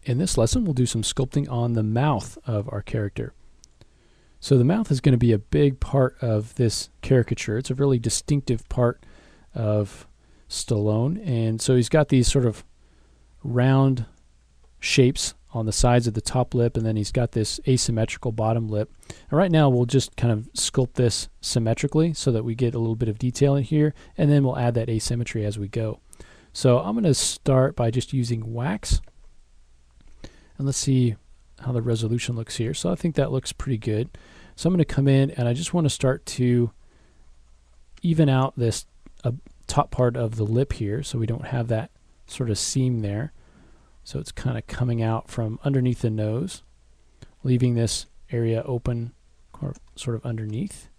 In this lesson, we'll do some sculpting on the mouth of our character. So the mouth is going to be a big part of this caricature. It's a really distinctive part of Stallone, and so he's got these sort of round shapes on the sides of the top lip, and then he's got this asymmetrical bottom lip. And right now we'll just kind of sculpt this symmetrically so that we get a little bit of detail in here, and then we'll add that asymmetry as we go. So I'm going to start by just using wax, and let's see how the resolution looks here. So I think that looks pretty good. So I'm going to come in and I just want to start to even out this top part of the lip here so we don't have that sort of seam there. So it's kind of coming out from underneath the nose, leaving this area open sort of underneath.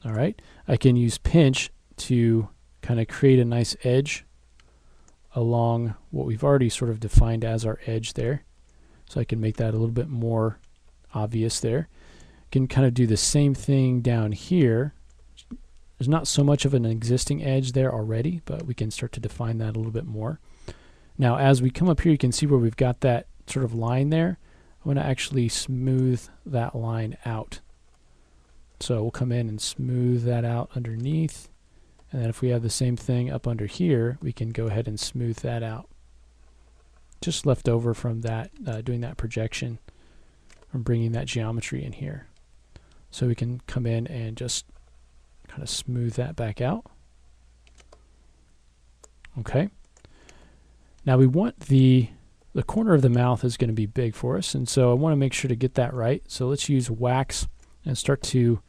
All right, I can use pinch to kind of create a nice edge along what we've already sort of defined as our edge there. So I can make that a little bit more obvious there. Can kind of do the same thing down here. There's not so much of an existing edge there already, but we can start to define that a little bit more. Now as we come up here, you can see where we've got that sort of line there. I'm going to actually smooth that line out. So we'll come in and smooth that out underneath. And then if we have the same thing up under here, we can go ahead and smooth that out. Just left over from that, doing that projection, from bringing that geometry in here. So we can come in and just kind of smooth that back out. Okay. Now we want the corner of the mouth is going to be big for us, and so I want to make sure to get that right. So let's use wax and start to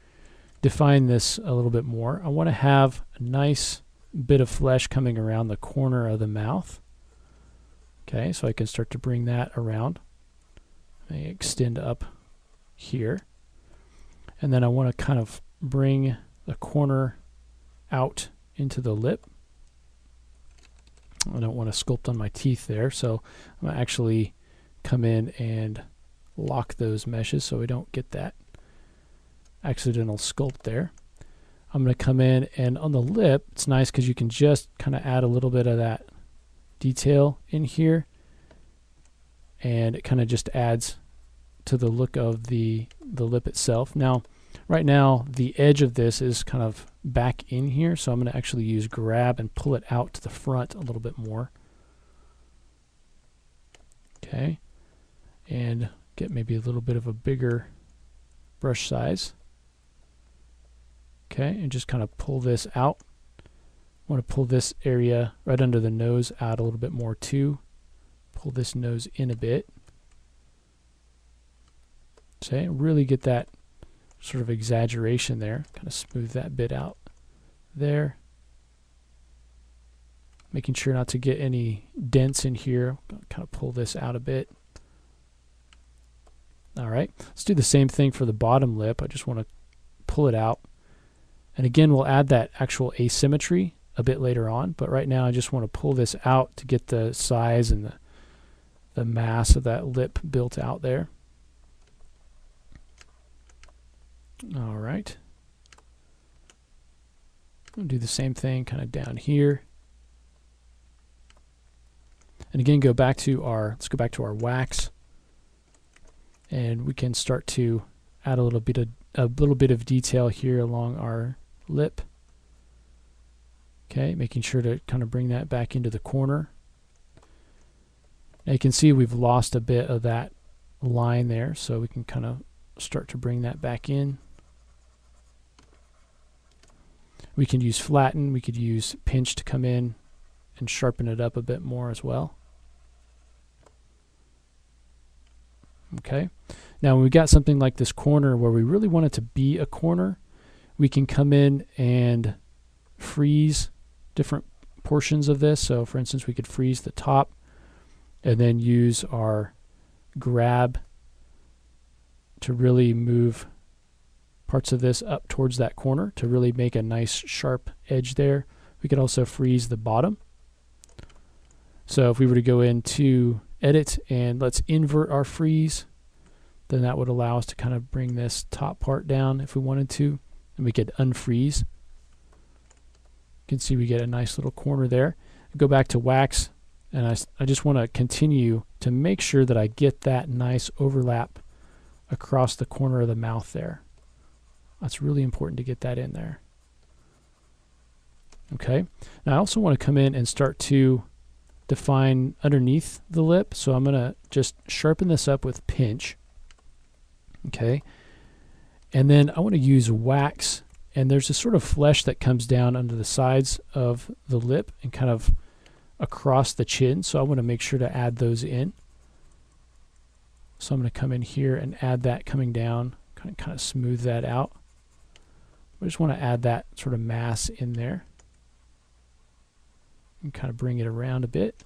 define this a little bit more. I want to have a nice bit of flesh coming around the corner of the mouth. Okay, so I can start to bring that around. I extend up here. And then I want to kind of bring the corner out into the lip. I don't want to sculpt on my teeth there, so I'm going to actually come in and lock those meshes so we don't get that accidental sculpt there. I'm going to come in, and on the lip, it's nice because you can just kind of add a little bit of that detail in here, and it kind of just adds to the look of the lip itself. Now, right now, the edge of this is kind of back in here, so I'm going to actually use grab and pull it out to the front a little bit more. Okay, and get maybe a little bit of a bigger brush size. Okay, and just kind of pull this out. I want to pull this area right under the nose out a little bit more too. Pull this nose in a bit. Okay, really get that sort of exaggeration there. Kind of smooth that bit out there. Making sure not to get any dents in here. Kind of pull this out a bit. All right, let's do the same thing for the bottom lip. I just want to pull it out. And again, we'll add that actual asymmetry a bit later on, but right now I just want to pull this out to get the size and the mass of that lip built out there. All right. We'll do the same thing kind of down here. And again, let's go back to our wax, and we can start to add a little bit of detail here along our lip. Okay, making sure to kind of bring that back into the corner. Now you can see we've lost a bit of that line there, so we can kind of start to bring that back in. We can use flatten, we could use pinch to come in and sharpen it up a bit more as well. Okay, now when we got something like this corner where we really want it to be a corner, we can come in and freeze different portions of this. So for instance, we could freeze the top and then use our grab to really move parts of this up towards that corner to really make a nice sharp edge there. We could also freeze the bottom. So if we were to go into edit and let's invert our freeze, then that would allow us to kind of bring this top part down if we wanted to, and we could unfreeze. You can see we get a nice little corner there. Go back to wax And I just want to continue to make sure that I get that nice overlap across the corner of the mouth there. That's really important to get that in there. Okay. Now I also want to come in and start to define underneath the lip. So I'm going to just sharpen this up with pinch. Okay. And then I want to use wax, and there's a sort of flesh that comes down under the sides of the lip and kind of across the chin. So I want to make sure to add those in. So I'm going to come in here and add that coming down, kind of smooth that out. I just want to add that sort of mass in there and kind of bring it around a bit.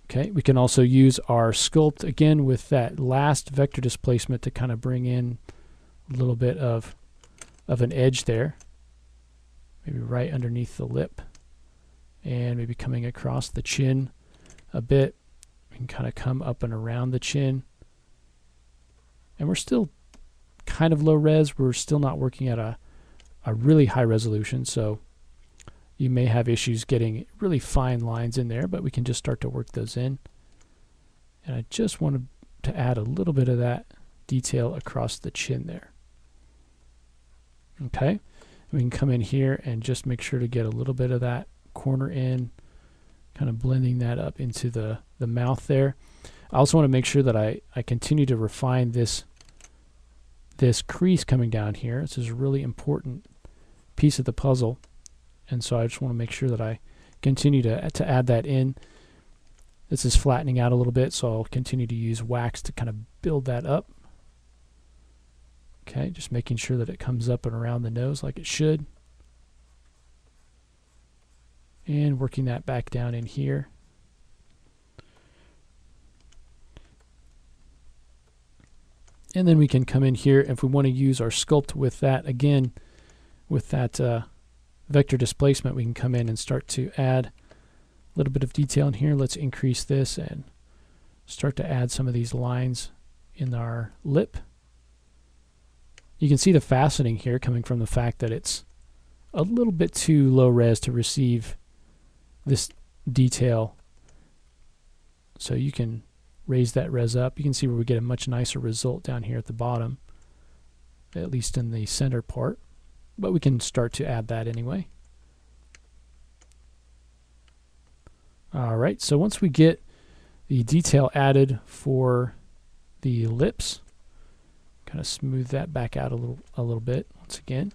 Okay, we can also use our sculpt again with that last vector displacement to kind of bring in a little bit of an edge there, maybe right underneath the lip, and maybe coming across the chin a bit. We can kind of come up and around the chin, and we're still kind of low res. We're still not working at a really high resolution, so you may have issues getting really fine lines in there, but we can just start to work those in. And I just wanted to add a little bit of that detail across the chin there. Okay, we can come in here and just make sure to get a little bit of that corner in, kind of blending that up into the mouth there. I also want to make sure that I continue to refine this crease coming down here. This is a really important piece of the puzzle, and so I just want to make sure that I continue to add that in. This is flattening out a little bit, so I'll continue to use wax to kind of build that up. Okay, just making sure that it comes up and around the nose like it should. And working that back down in here. And then we can come in here if we want to use our sculpt with that again, with that vector displacement. We can come in and start to add a little bit of detail in here. Let's increase this and start to add some of these lines in our lip. You can see the faceting here coming from the fact that it's a little bit too low res to receive this detail. So you can raise that res up. You can see where we get a much nicer result down here at the bottom, at least in the center part. But we can start to add that anyway. Alright, so once we get the detail added for the lips, kind of smooth that back out a little bit once again.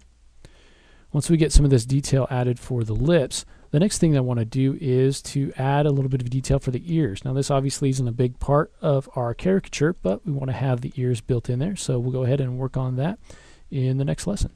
Once we get some of this detail added for the lips, the next thing I want to do is to add a little bit of detail for the ears. Now this obviously isn't a big part of our caricature, but we want to have the ears built in there, so we'll go ahead and work on that in the next lesson.